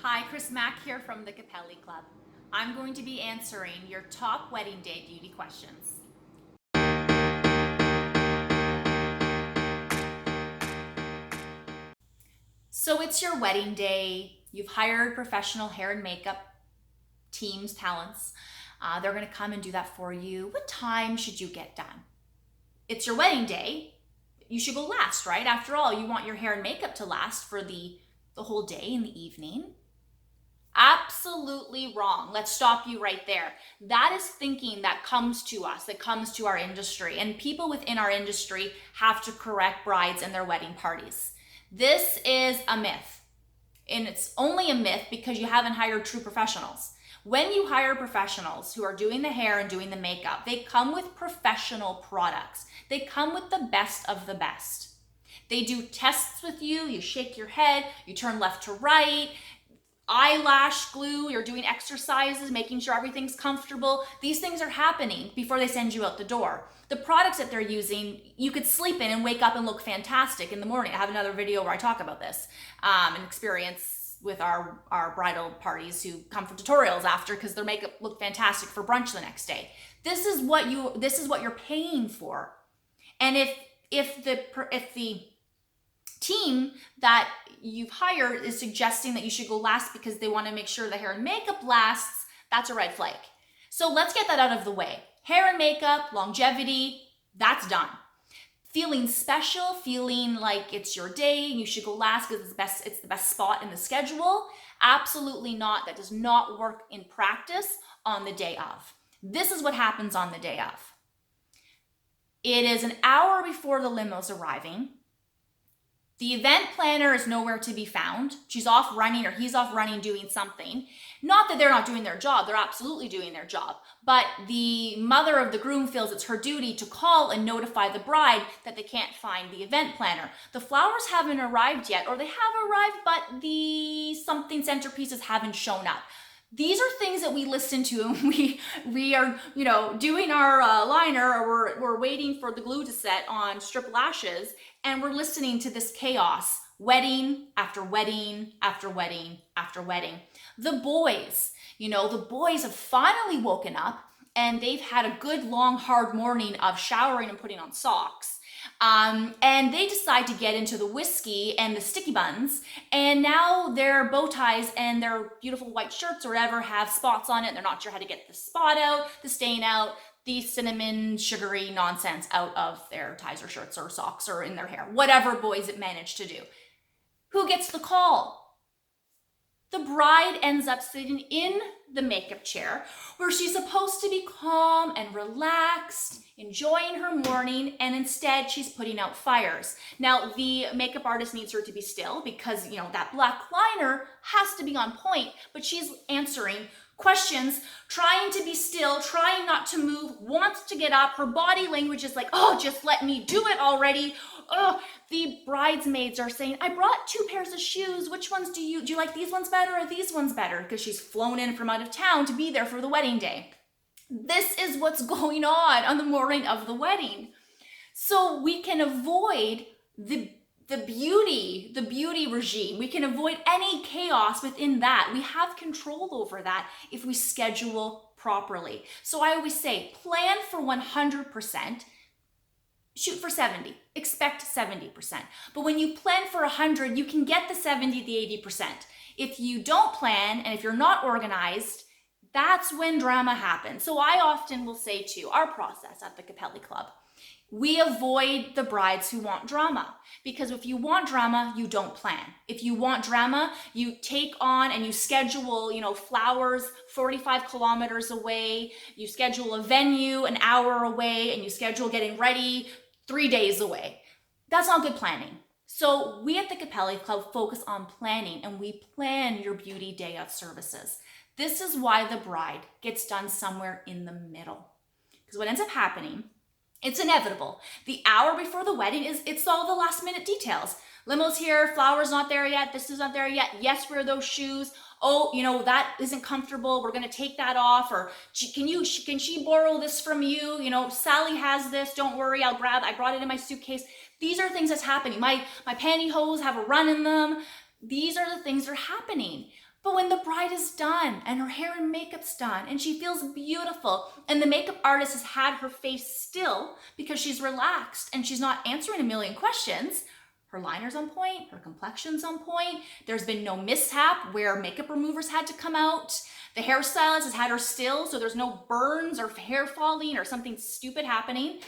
Hi, Cris Mac here from the Capelli Club. I'm going to be answering your top wedding day beauty questions. So it's your wedding day. You've hired professional hair and makeup teams, talents. They're going to come and do that for you. What time should you get done? It's your wedding day. You should go last, right? After all, you want your hair and makeup to last for the whole day in the evening. Absolutely wrong. Let's stop you right there. That is thinking that comes to us, that comes to our industry, and people within our industry have to correct brides and their wedding parties. This is a myth, and it's only a myth because you haven't hired true professionals. When you hire professionals who are doing the hair and doing the makeup, they come with professional products. They come with the best of the best. They do tests with you, you shake your head, you turn left to right, eyelash glue, you're doing exercises, making sure everything's comfortable. These things are happening before they send you out the door. The products that they're using, you could sleep in and wake up and look fantastic in the morning. I have another video where I talk about this, an experience with our bridal parties who come for tutorials after because their makeup looked fantastic for brunch the next day. This is what you're paying for. And if the team that you've hired is suggesting that you should go last because they want to make sure the hair and makeup lasts, that's a red flag. So let's get that out of the way. Hair and makeup, longevity, that's done. Feeling special, feeling like it's your day and you should go last because it's the best spot in the schedule, absolutely not. That does not work in practice on the day of. This is what happens on the day of. It is an hour before the limo's arriving. The event planner is nowhere to be found. She's off running or he's off running doing something. Not that they're not doing their job, they're absolutely doing their job. But the mother of the groom feels it's her duty to call and notify the bride that they can't find the event planner. The flowers haven't arrived yet, or they have arrived, but the something centerpieces haven't shown up. These are things that we listen to and we are, doing our liner, or we're waiting for the glue to set on strip lashes, and we're listening to this chaos, wedding after wedding after wedding after wedding. The boys have finally woken up and they've had a good long hard morning of showering and putting on socks. And they decide to get into the whiskey and the sticky buns, and now their bow ties and their beautiful white shirts or whatever have spots on it. They're not sure how to get the spot out, the stain out, the cinnamon sugary nonsense out of their ties or shirts or socks or in their hair, whatever boys it managed to do. Who gets the call? The bride ends up sitting in the makeup chair where she's supposed to be calm and relaxed, enjoying her morning, and instead she's putting out fires. Now, the makeup artist needs her to be still because, that black liner has to be on point, but she's answering questions, trying to be still, trying not to move, wants to get up. Her body language is like, oh, just let me do it already. Oh, the bridesmaids are saying, I brought 2 pairs of shoes. Which ones do you like these ones better or these ones better? Because she's flown in from out of town to be there for the wedding day. This is what's going on the morning of the wedding. So we can avoid the beauty regime. We can avoid any chaos within that. We have control over that if we schedule properly. So I always say, plan for 100%, shoot for 70, expect 70%. But when you plan for 100, you can get the 70, the 80%. If you don't plan and if you're not organized, that's when drama happens. So I often will say to our process at the Capelli Club, we avoid the brides who want drama, because if you want drama, you don't plan. If you want drama, you take on and you schedule, flowers 45 kilometers away, you schedule a venue an hour away, and you schedule getting ready 3 days away. That's not good planning. So we at the Capelli Club focus on planning, and we plan your beauty day of services. This is why the bride gets done somewhere in the middle. Because what ends up happening, it's inevitable. The hour before the wedding it's all the last minute details. Limo's here, flowers not there yet, this is not there yet. Yes, wear those shoes. Oh, that isn't comfortable. We're going to take that off. Or can she borrow this from you? Sally has this. Don't worry. I brought it in my suitcase. These are things that's happening. My pantyhose have a run in them. These are the things that are happening. But when the bride is done and her hair and makeup's done and she feels beautiful and the makeup artist has had her face still because she's relaxed and she's not answering a million questions, her liner's on point, her complexion's on point, there's been no mishap where makeup removers had to come out, the hairstylist has had her still so there's no burns or hair falling or something stupid happening.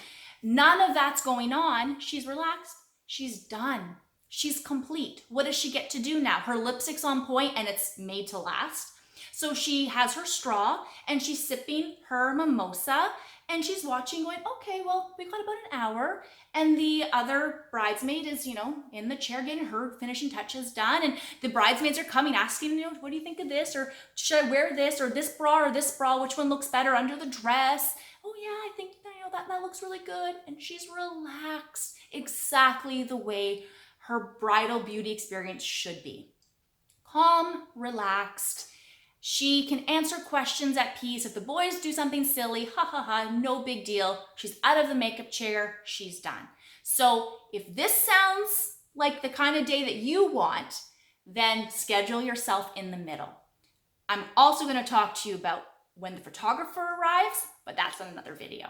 None of that's going on. She's relaxed. She's done. She's complete. What does she get to do now? Her lipstick's on point and it's made to last. So she has her straw and she's sipping her mimosa and she's watching going, okay, well, we've got about an hour. And the other bridesmaid is, in the chair getting her finishing touches done. And the bridesmaids are coming asking, what do you think of this? Or should I wear this or this bra? Which one looks better under the dress? Oh yeah, I think that looks really good. And she's relaxed exactly the way her bridal beauty experience should be. Calm, relaxed. She can answer questions at peace. If the boys do something silly, no big deal. She's out of the makeup chair, she's done. So if this sounds like the kind of day that you want, then schedule yourself in the middle. I'm also going to talk to you about when the photographer arrives, but that's in another video.